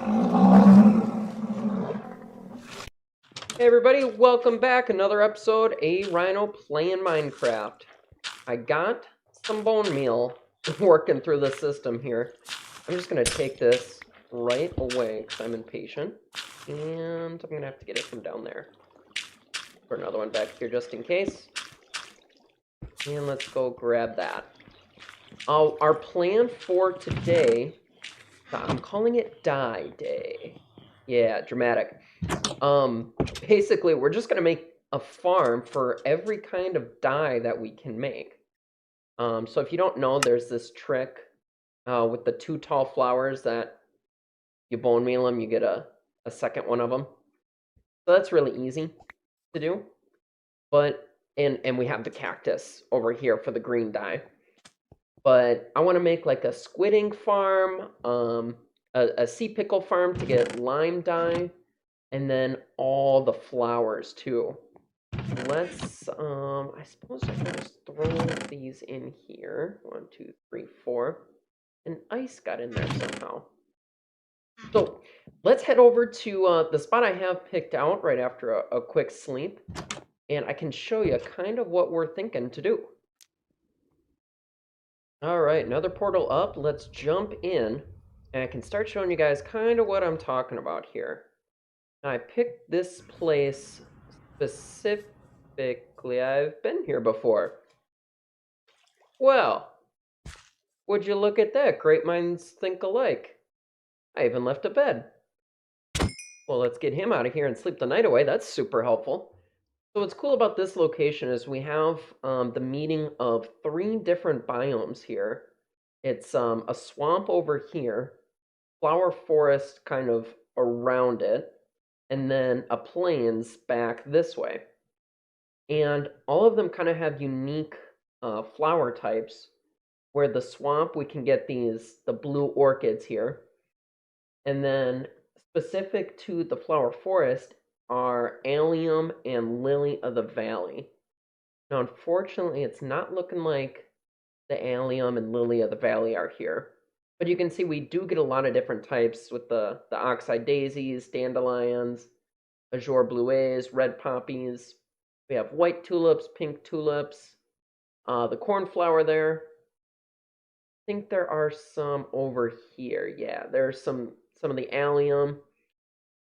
Hey everybody, welcome back. Another episode, aRhino playing Minecraft. I got some bone meal working through the system here. I'm just going to take this right away because I'm impatient. And I'm going to have to get it from down there. Put another one back here just in case. And let's go grab that. Our plan for today, I'm calling it Die Day. Yeah, dramatic. Basically, we're just going to make a farm for every kind of dye that we can make. So if you don't know, there's this trick with the 2 tall flowers that you bone meal them, you get a second one of them. So that's really easy to do. But, and we have the cactus over here for the green dye. But I want to make like a squid ink farm, a sea pickle farm to get lime dye, and then all the flowers too. Let's, I suppose I can just throw these in here. 1, 2, 3, 4. And ice got in there somehow. So let's head over to the spot I have picked out right after a quick sleep. And I can show you kind of what we're thinking to do. All right, another portal up. Let's jump in. And I can start showing you guys kind of what I'm talking about here. Now, I picked this place specifically. I've been here before. Well, would you look at that? Great minds think alike. I even left a bed. Well, let's get him out of here and sleep the night away. That's super helpful. So what's cool about this location is we have the meeting of 3 different biomes here. It's a swamp over here, flower forest kind of around it, and then a plains back this way. And all of them kind of have unique flower types, where the swamp, we can get the blue orchids here. And then specific to the flower forest are allium and lily of the valley. Now, unfortunately, it's not looking like the allium and lily of the valley are here. But you can see we do get a lot of different types with the oxeye daisies, dandelions, azure bluets, red poppies. We have white tulips, pink tulips, the cornflower there. I think there are some over here. Yeah, there's some of the allium,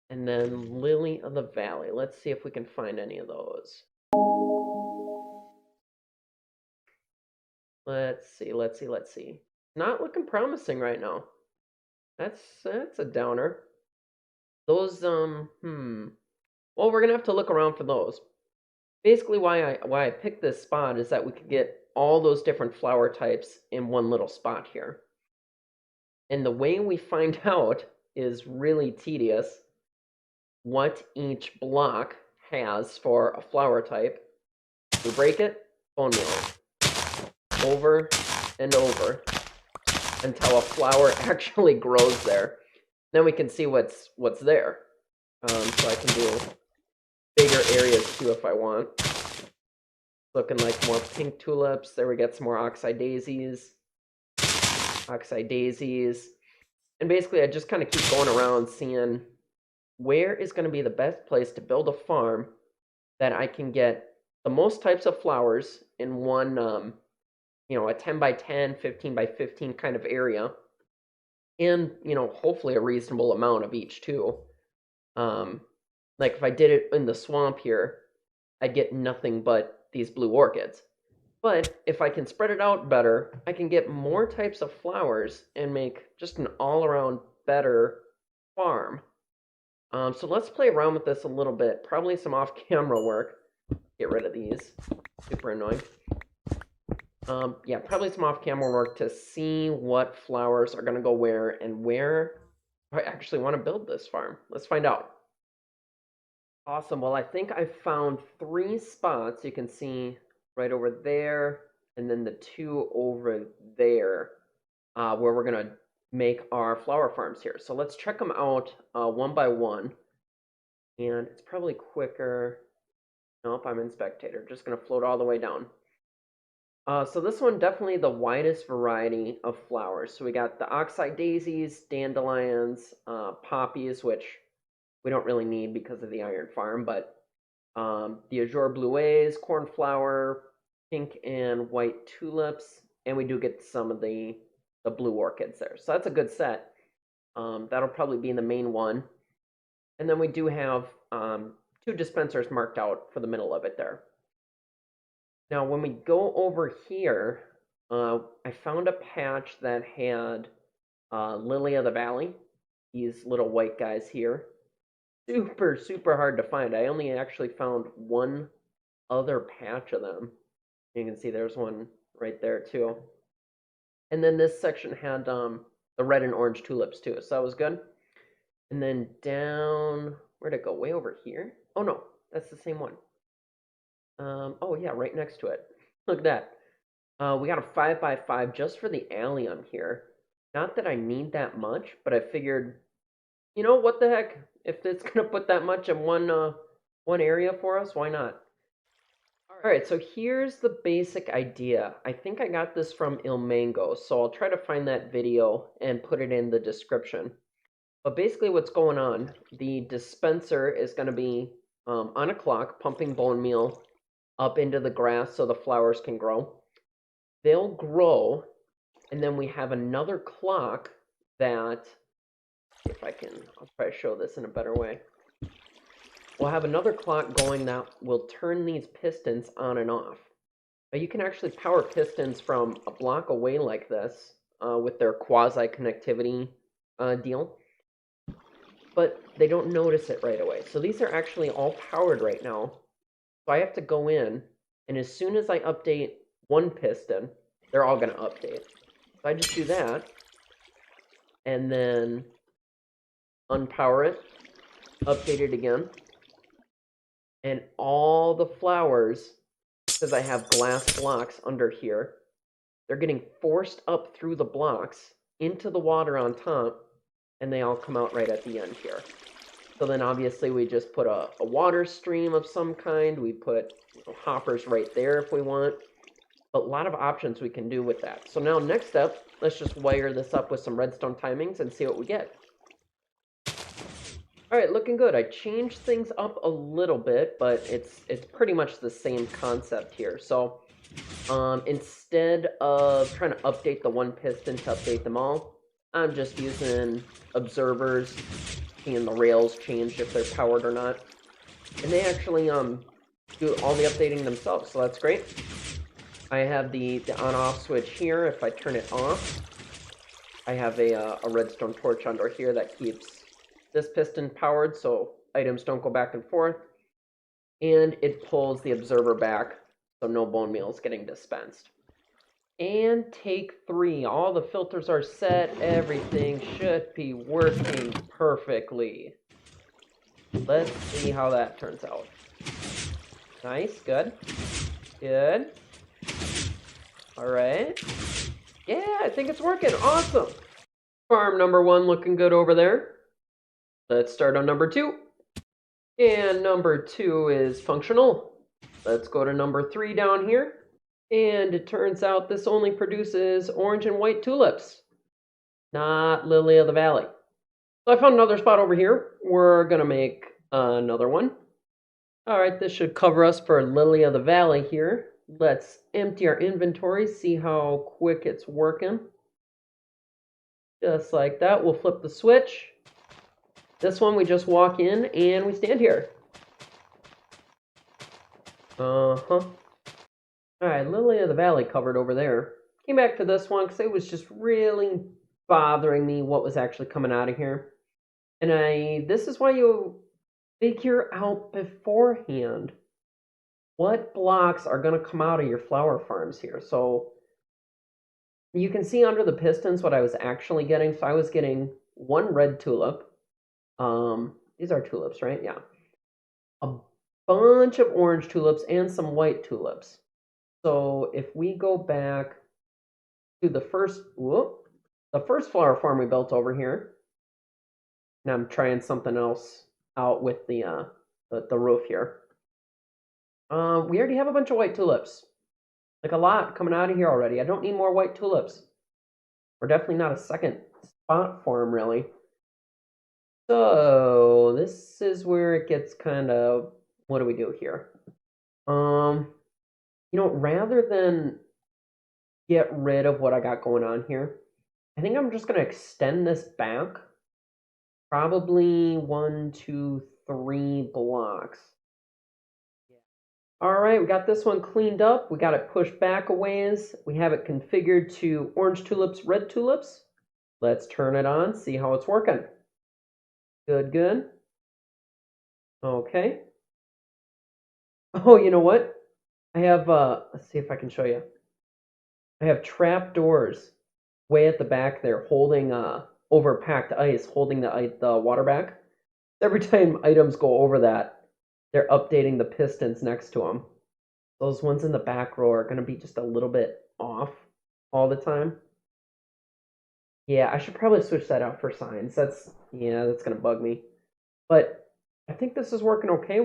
and then lily of the valley. Let's see if we can find any of those. Let's see. Not looking promising right now. That's a downer. Those well, we're gonna have to look around for those. Basically, why I picked this spot is that we could get all those different flower types in one little spot here. And the way we find out is really tedious. What each block has for a flower type. We break it, bone meal it. Over and over until a flower actually grows there. Then we can see what's there. So I can do bigger areas too if I want. Looking like more pink tulips. There we get some more oxeye daisies. And basically I just kind of keep going around seeing where is going to be the best place to build a farm that I can get the most types of flowers in one, a 10 by 10, 15 by 15 kind of area. And, hopefully a reasonable amount of each too. Like if I did it in the swamp here, I'd get nothing but these blue orchids. But if I can spread it out better, I can get more types of flowers and make just an all-around better farm. So let's play around with this a little bit. Probably some off-camera work. Get rid of these. Super annoying. Yeah, probably some off-camera work to see what flowers are going to go where and where I actually want to build this farm. Let's find out. Awesome. Well, I think I found 3 spots. You can see right over there, and then the 2 over there, where we're going to make our flower farms here. So let's check them out one by one. And it's probably quicker. Nope, I'm in Spectator. Just going to float all the way down. So this one definitely the widest variety of flowers. So we got the oxeye daisies, dandelions, poppies, which we don't really need because of the iron farm, but the azure bluets, cornflower, pink and white tulips, and we do get some of the blue orchids there. So that's a good set. That'll probably be the main one. And then we do have two dispensers marked out for the middle of it there. Now, when we go over here, I found a patch that had Lily of the Valley, these little white guys here. Super, super hard to find. I only actually found one other patch of them. You can see there's one right there too. And then this section had the red and orange tulips too, so that was good. And then down, where'd it go? Way over here? Oh no, that's the same one. Oh yeah, right next to it. Look at that. We got a 5x5 just for the allium here. Not that I need that much, but I figured, you know, what the heck? If it's gonna put that much in one area for us, why not? All right, so here's the basic idea. I think I got this from Ilmango, so I'll try to find that video and put it in the description. But basically what's going on, the dispenser is going to be on a clock, pumping bone meal up into the grass so the flowers can grow. They'll grow, and then we have another clock that, if I can, I'll try to show this in a better way. We'll have another clock going that will turn these pistons on and off. Now you can actually power pistons from a block away like this with their quasi-connectivity deal, but they don't notice it right away. So these are actually all powered right now. So I have to go in, and as soon as I update one piston, they're all going to update. So I just do that, and then unpower it, update it again, and all the flowers, because I have glass blocks under here, they're getting forced up through the blocks into the water on top, and they all come out right at the end here. So then obviously we just put a water stream of some kind. We put hoppers right there if we want. But a lot of options we can do with that. So now next up, let's just wire this up with some redstone timings and see what we get. All right, looking good. I changed things up a little bit, but it's pretty much the same concept here. So instead of trying to update the one piston to update them all, I'm just using observers, seeing the rails change if they're powered or not. And they actually do all the updating themselves, so that's great. I have the on-off switch here. If I turn it off, I have a redstone torch under here that keeps this piston powered so items don't go back and forth. And it pulls the observer back so no bone meal is getting dispensed. And take 3. All the filters are set. Everything should be working perfectly. Let's see how that turns out. Nice, good. Good. All right. Yeah, I think it's working. Awesome. Farm number 1 looking good over there. Let's start on number 2. And number 2 is functional. Let's go to number 3 down here. And it turns out this only produces orange and white tulips, not lily of the valley. So I found another spot over here. We're going to make another one. All right, this should cover us for lily of the valley here. Let's empty our inventory, see how quick it's working. Just like that, we'll flip the switch. This one, we just walk in and we stand here. All right, Lily of the Valley covered over there. Came back to this one because it was just really bothering me what was actually coming out of here. And this is why you figure out beforehand what blocks are going to come out of your flower farms here. So you can see under the pistons what I was actually getting. So I was getting 1 red tulip. These are tulips, right? Yeah. A bunch of orange tulips and some white tulips. So if we go back to the first flower farm we built over here, and I'm trying something else out with the roof here. We already have a bunch of white tulips. Like a lot coming out of here already. I don't need more white tulips. We're definitely not a second spot for them, really. So this is where it gets kind of, what do we do here? Rather than get rid of what I got going on here, I think I'm just gonna extend this back probably 1, 2, 3 blocks. All right, we got this one cleaned up. We got it pushed back a ways. We have it configured to orange tulips, red tulips. Let's turn it on, see how it's working. Good, good. Okay. Oh, you know what? I have, let's see if I can show you. I have trap doors way at the back there holding, overpacked ice, holding the water back. Every time items go over that, they're updating the pistons next to them. Those ones in the back row are going to be just a little bit off all the time. Yeah, I should probably switch that out for signs. That's going to bug me. But I think this is working okay.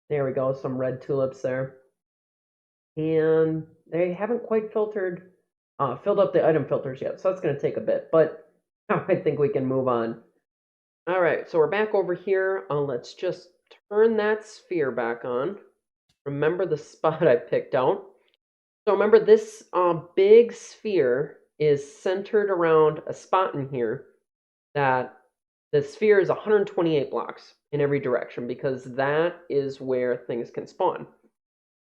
There we go, some red tulips there. And they haven't quite filled up the item filters yet, so that's going to take a bit. But I think we can move on. All right, so we're back over here. Let's just turn that sphere back on. Remember the spot I picked out. So remember this big sphere is centered around a spot in here that the sphere is 128 blocks in every direction because that is where things can spawn.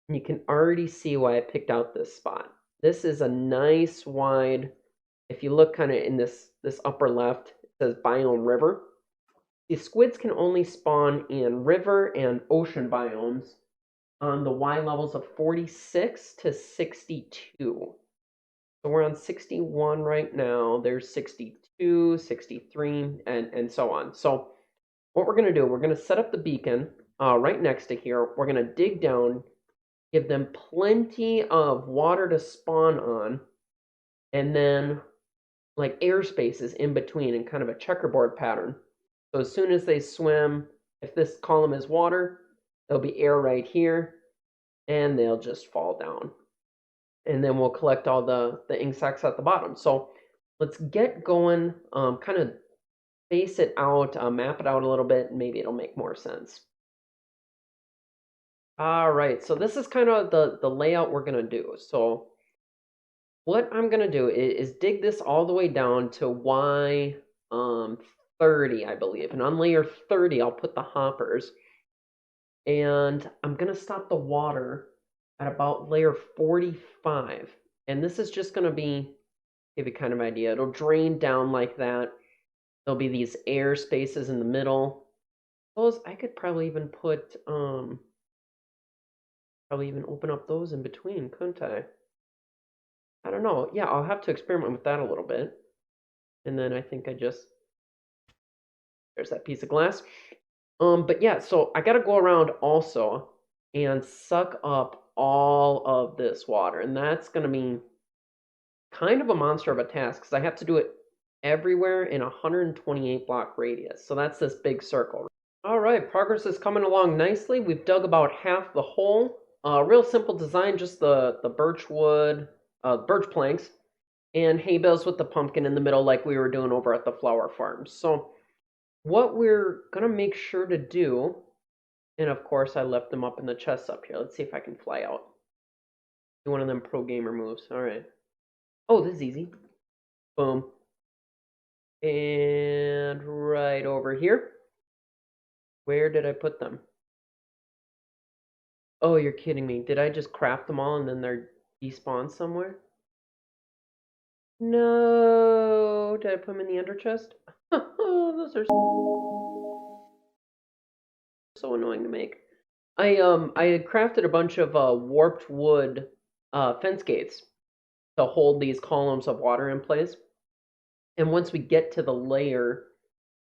And you can already see why I picked out this spot. This is a nice wide, if you look kind of in this upper left, it says biome river. The squids can only spawn in river and ocean biomes on the Y levels of 46 to 62. So we're on 61 right now. There's 62, 63, and so on. So what we're going to do, we're going to set up the beacon right next to here. We're going to dig down, give them plenty of water to spawn on, and then like air spaces in between in kind of a checkerboard pattern. So as soon as they swim, if this column is water, there'll be air right here, and they'll just fall down. And then we'll collect all the insects at the bottom. So let's get going, kind of space it out, map it out a little bit, and maybe it'll make more sense. All right, so this is kind of the layout we're going to do. So what I'm going to do is dig this all the way down to Y 30, I believe. And on layer 30, I'll put the hoppers. And I'm going to stop the water at about layer 45. And this is just going to give you kind of an idea. It'll drain down like that. There'll be these air spaces in the middle. Those, I could probably even put, probably even open up those in between, couldn't I? I don't know. Yeah, I'll have to experiment with that a little bit. And then I think there's that piece of glass. But yeah, so I got to go around also and suck up all of this water. And that's going to be kind of a monster of a task because I have to do it everywhere in a 128 block radius. So that's this big circle. All right, progress is coming along nicely. We've dug about half the hole. Real simple design, just the birch wood, birch planks, and hay bales with the pumpkin in the middle like we were doing over at the flower farm. So what we're going to make sure to do, and of course I left them up in the chest up here. Let's see if I can fly out. Do one of them pro gamer moves. All right. Oh, this is easy. Boom. And right over here. Where did I put them? Oh, you're kidding me. Did I just craft them all and then they're despawned somewhere? No. Did I put them in the ender chest? Oh, those are so annoying to make. I had crafted a bunch of warped wood fence gates to hold these columns of water in place. And once we get to the layer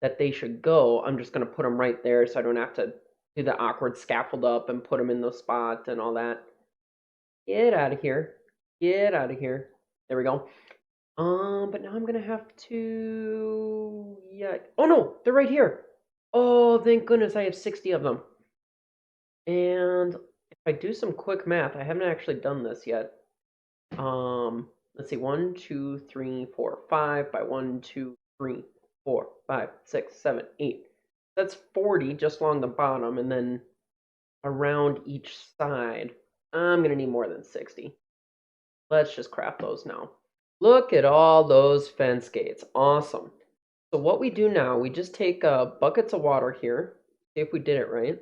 that they should go, I'm just going to put them right there so I don't have to do the awkward scaffold up and put them in the spot and all that. Get out of here. Get out of here. There we go. But now I'm going to have to... Yeah. Oh, no. They're right here. Oh, thank goodness I have 60 of them. And if I do some quick math, I haven't actually done this yet. Let's see, 1, 2, 3, 4, 5 by 1, 2, 3, 4, 5, 6, 7, 8. That's 40 just along the bottom, and then around each side. I'm gonna need more than 60. Let's just craft those now. Look at all those fence gates. Awesome. So what we do now, we just take buckets of water here. See if we did it right.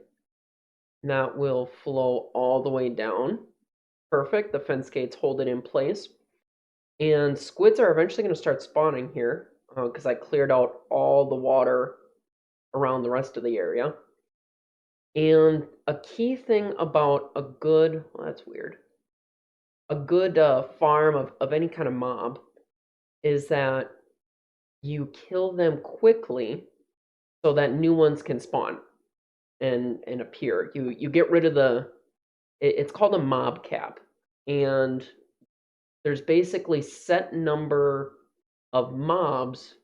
And that will flow all the way down. Perfect. The fence gates hold it in place. And squids are eventually going to start spawning here because I cleared out all the water around the rest of the area. And a key thing about a good, well, that's weird, a good farm of any kind of mob is that you kill them quickly so that new ones can spawn and appear. You get rid of it's called a mob cap, and there's basically set number of mobs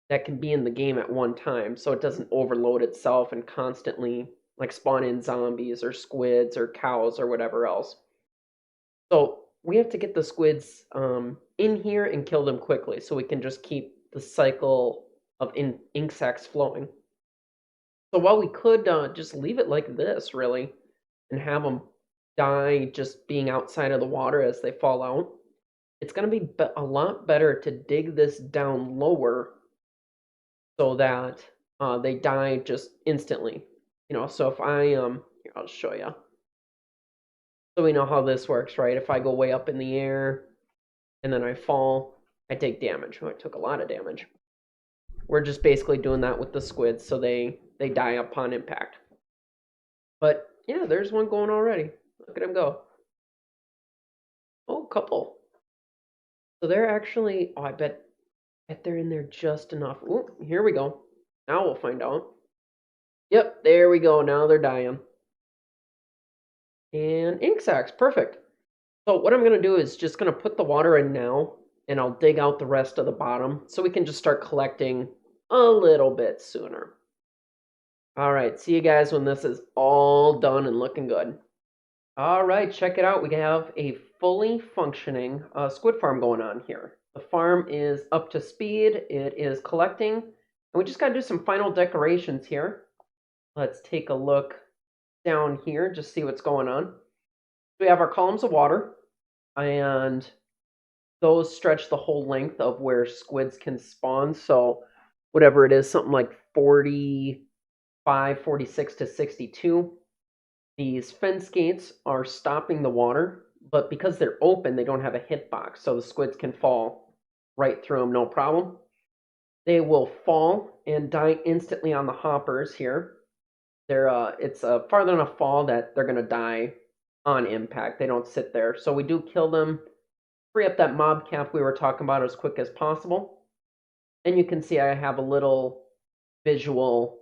that can be in the game at one time, so it doesn't overload itself and constantly like spawn in zombies or squids or cows or whatever else. So we have to get the squids in here and kill them quickly so we can just keep the cycle of ink sacs flowing. So while we could just leave it like this, really, and have them die just being outside of the water as they fall out, it's going to be a lot better to dig this down lower so that they die just instantly. So if I, here, I'll show you. So we know how this works, right? If I go way up in the air and then I fall, I take damage. Oh, I took a lot of damage. We're just basically doing that with the squids so they die upon impact. But yeah, there's one going already. Look at him go. Oh, a couple. So they're actually, I bet they're in there just enough. Ooh, here we go. Now we'll find out. Yep, there we go. Now they're dying. And ink sacs, perfect. So what I'm going to do is just going to put the water in now, and I'll dig out the rest of the bottom so we can just start collecting a little bit sooner. All right, see you guys when this is all done and looking good. All right, check it out. We have a fully functioning squid farm going on here. The farm is up to speed. It is collecting, and we just got to do some final decorations here. Let's take a look down here, just see what's going on. We have our columns of water, and those stretch the whole length of where squids can spawn. So whatever it is, something like 45, 46 to 62. These fence gates are stopping the water, but because they're open, they don't have a hitbox, so the squids can fall right through them, no problem. They will fall and die instantly on the hoppers here. It's a farther enough fall that they're going to die on impact. They don't sit there. So we do kill them, free up that mob cap we were talking about as quick as possible. And you can see I have a little visual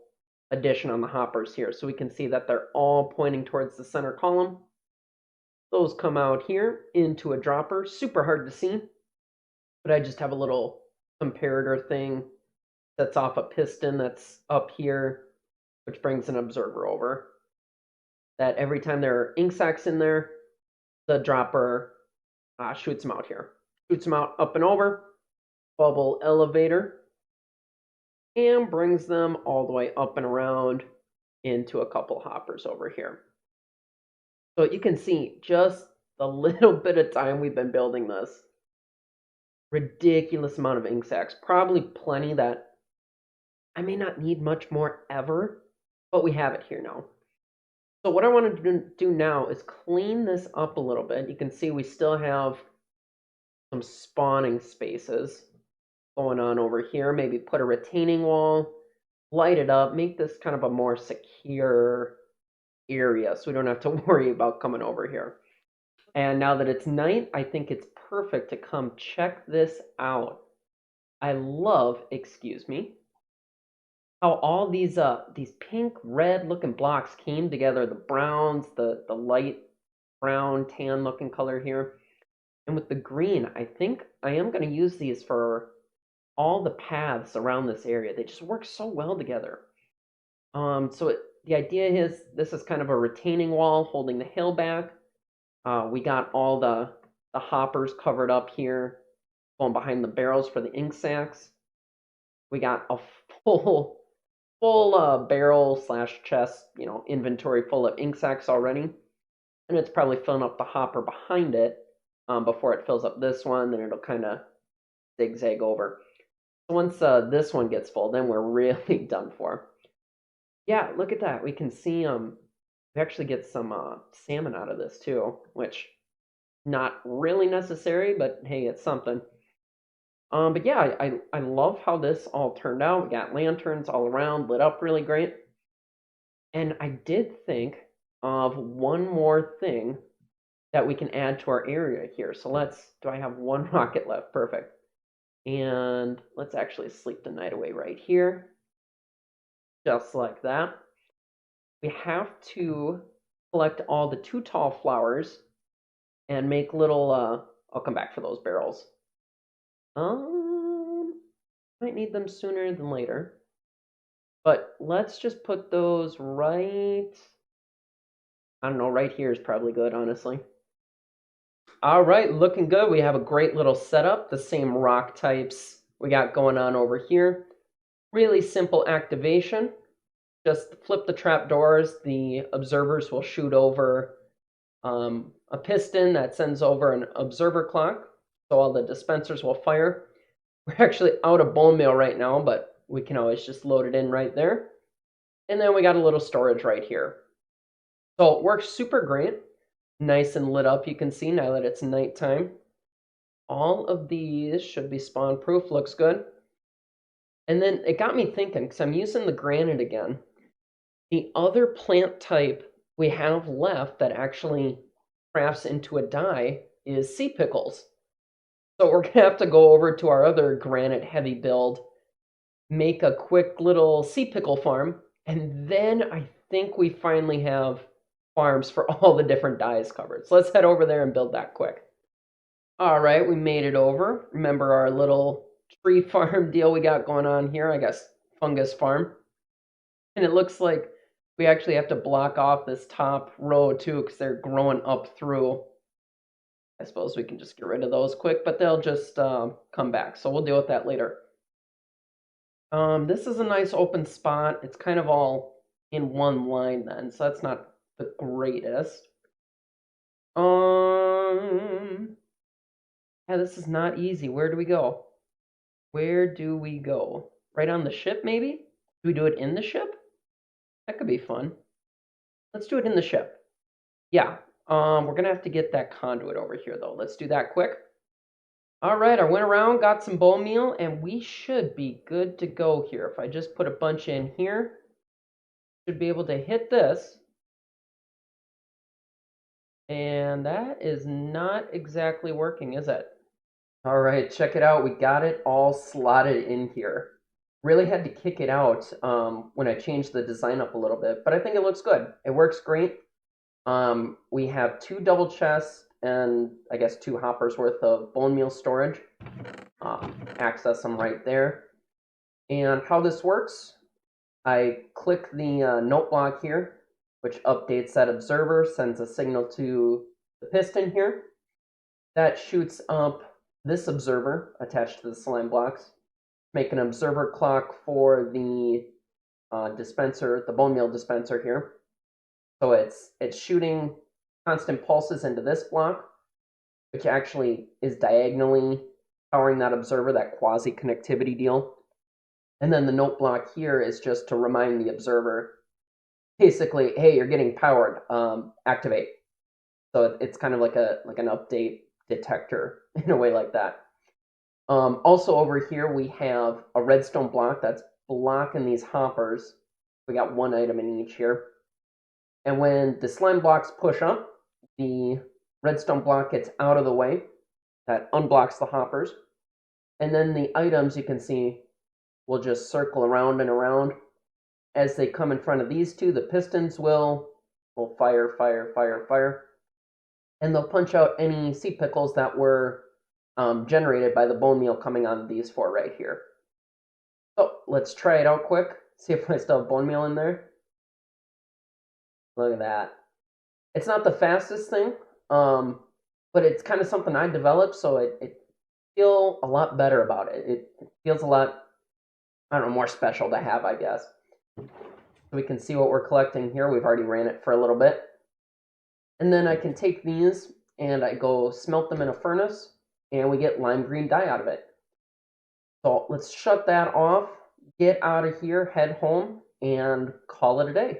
addition on the hoppers here. So we can see that they're all pointing towards the center column. Those come out here into a dropper. Super hard to see, but I just have a little comparator thing that's off a piston that's up here, which brings an observer over. That every time there are ink sacs in there, the dropper shoots them out here. Shoots them out up and over, bubble elevator, and brings them all the way up and around into a couple hoppers over here. So you can see just the little bit of time we've been building this. Ridiculous amount of ink sacs. Probably plenty that I may not need much more ever, but we have it here now. So what I want to do now is clean this up a little bit. You can see we still have some spawning spaces going on over here. Maybe put a retaining wall, light it up, make this kind of a more secure area so we don't have to worry about coming over here. And now that it's night, I think it's perfect to come check this out. I love, excuse me, how all these pink, red looking blocks came together, the browns, the light brown, tan looking color here. And with the green, I think I am going to use these for all the paths around this area. They just work so well together. So the idea is this is kind of a retaining wall holding the hill back. We got all the hoppers covered up here, going behind the barrels for the ink sacks. We got a full barrel slash chest, inventory full of ink sacks already, and it's probably filling up the hopper behind it before it fills up this one. Then it'll kind of zigzag over. So once this one gets full, then we're really done for. Yeah, look at that. We can see we actually get some salmon out of this too, which not really necessary, but hey, it's something. But yeah, I love how this all turned out. We got lanterns all around, lit up really great. And I did think of one more thing that we can add to our area here. So do I have one rocket left? Perfect. And let's actually sleep the night away right here. Just like that. We have to collect all the too tall flowers and make little, I'll come back for those barrels. Might need them sooner than later. But let's just put those right, I don't know, right here is probably good, honestly. All right, looking good. We have a great little setup, the same rock types we got going on over here. Really simple activation. Just flip the trapdoors. The observers will shoot over a piston that sends over an observer clock. So all the dispensers will fire. We're actually out of bone meal right now, but we can always just load it in right there. And then we got a little storage right here. So it works super great. Nice and lit up, you can see now that it's nighttime. All of these should be spawn proof, looks good. And then it got me thinking, because I'm using the granite again. The other plant type we have left that actually crafts into a dye is sea pickles. So we're going to have to go over to our other granite heavy build, make a quick little sea pickle farm, and then I think we finally have farms for all the different dyes covered. So let's head over there and build that quick. All right, we made it over. Remember our little tree farm deal we got going on here? I guess fungus farm. And it looks like we actually have to block off this top row too because they're growing up through. I suppose we can just get rid of those quick, but they'll just come back. So we'll deal with that later. This is a nice open spot. It's kind of all in one line then, so that's not the greatest. Yeah, this is not easy. Where do we go? Where do we go? Right on the ship, maybe? Do we do it in the ship? That could be fun. Let's do it in the ship. Yeah, we're gonna have to get that conduit over here, though. Let's do that quick. All right, I went around, got some bone meal, and we should be good to go here. If I just put a bunch in here, should be able to hit this. And that is not exactly working, is it? All right, check it out. We got it all slotted in here. Really had to kick it out when I changed the design up a little bit, but I think it looks good. It works great. We have 2 double chests and I guess 2 hoppers worth of bone meal storage. Access them right there. And how this works, I click the note block here, which updates that observer, sends a signal to the piston here. That shoots up this observer attached to the slime blocks. Make an observer clock for the dispenser, the bone meal dispenser here. So it's shooting constant pulses into this block, which actually is diagonally powering that observer, that quasi-connectivity deal. And then the note block here is just to remind the observer, basically, hey, you're getting powered, activate. So it's kind of like an update detector in a way like that. Also over here we have a redstone block that's blocking these hoppers. We got 1 item in each here. And when the slime blocks push up, the redstone block gets out of the way. That unblocks the hoppers. And then the items, you can see, will just circle around and around. As they come in front of these two, the pistons will fire, fire, fire, fire. And they'll punch out any sea pickles that were generated by the bone meal coming on these 4 right here. So let's try it out quick. See if I still have bone meal in there. Look at that. It's not the fastest thing, but it's kind of something I developed, so it feel a lot better about it. It feels a lot, I don't know, more special to have, I guess. So we can see what we're collecting here. We've already ran it for a little bit. And then I can take these and I go smelt them in a furnace, and we get lime green dye out of it. So let's shut that off, get out of here, head home, and call it a day.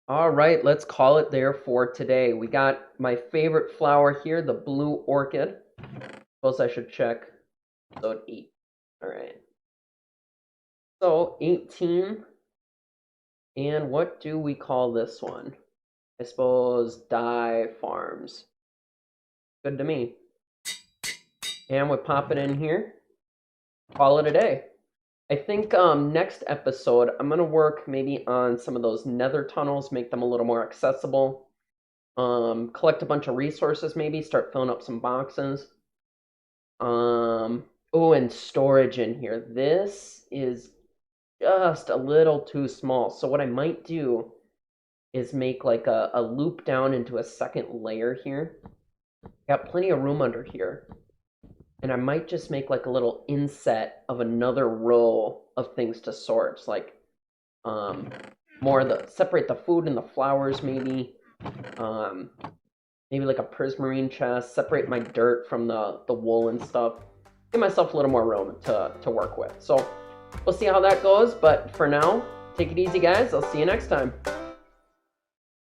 All right, let's call it there for today. We got my favorite flower here, the blue orchid. Suppose I should check. So 8. All right. So 18. And what do we call this one? I suppose dye farms. Good to me. And we pop it in here. Call it a day. I think next episode, I'm going to work maybe on some of those nether tunnels, make them a little more accessible. Collect a bunch of resources maybe, start filling up some boxes. Oh, and storage in here. This is just a little too small. So what I might do is make like a loop down into a second layer here. Got plenty of room under here. And I might just make like a little inset of another row of things to sort. It's like more of the, separate the food and the flowers maybe. Maybe like a prismarine chest, separate my dirt from the wool and stuff. Give myself a little more room to work with. So we'll see how that goes, but for now, take it easy guys. I'll see you next time.